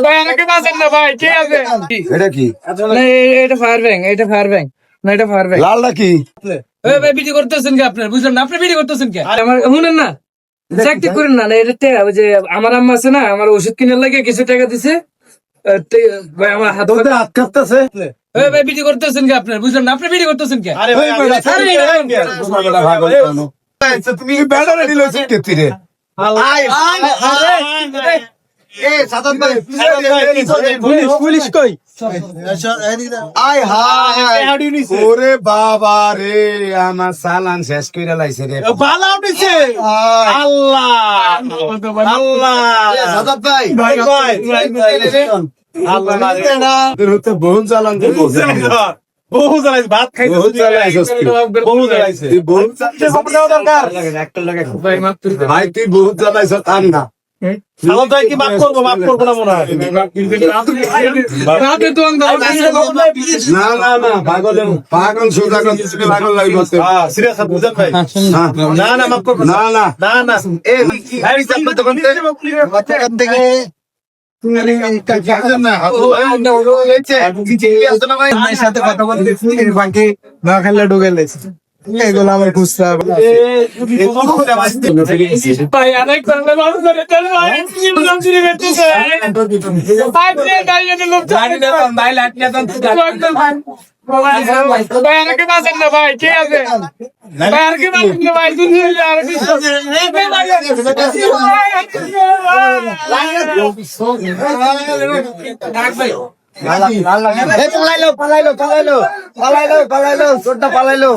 ভাই আমাকে বাঁচান না ভাই, কে আছে? এটা কি না, এটা ফায়ার ব্যাংক, এটা ফায়ার ব্যাংক না, এটা ফায়ার ব্যাংক। লালটা কি? ভাই ভিডিও করতেছেন কি আপনার? বুঝলাম না, আপনি ভিডিও করতেছেন কি? আমার শুনেন না, চাকরি করেন না, এটা ওই যে আমার আম্মা আছে না, আমার ওষুধ কিনার লাগে কিছু টাকা দিছে। ভাই আমার হাত হাত কাঁপতেছে। ভাই ভিডিও করতেছেন কি আপনার? বুঝলাম না, আপনি ভিডিও করতেছেন কি? তুমি ব্যাটারে দিল কেতি রে। পুলিশ কই? ওরে বাবা রে, আমার চালান শেষ করে লাইছে রে। বালা উঠেছে। আল্লাহ আল্লাহ ভাই কয় বহু চালান বহু জ্বালাইছে, ভাত খাইতে বহু জ্বালাইছে। বহু জ্বালাইছে। ভাই মাফ করে দেন। ভাই তুই বহুত জ্বালাইছ থাম না। সালাম ভাই কি মাফ করবো না মনে হয়। রাতে তো না না না পাগল সোজা করতে পাগল লাগবে। সিরিয়াস বুঝেন ভাই। না না মাফ করবো না না না না সাথে কথা বলতেছি বাকি না খেলে ঢুকে লেছে এগুলো আমার খুচরা ভাই অনেক বাংলা মানুষ ধরে চলে ভাই, কি বললাম চুরি করতেছে। ভাই প্লিজ গাড়ি লোক গাড়ি না ভাই লাট না ভাই আমাকে বাঁচান না ভাই, কে আছে? ভাই আমাকে বাঁচান না ভাই, দুনিয়া আর পালাইলো চোরটা পালাইলো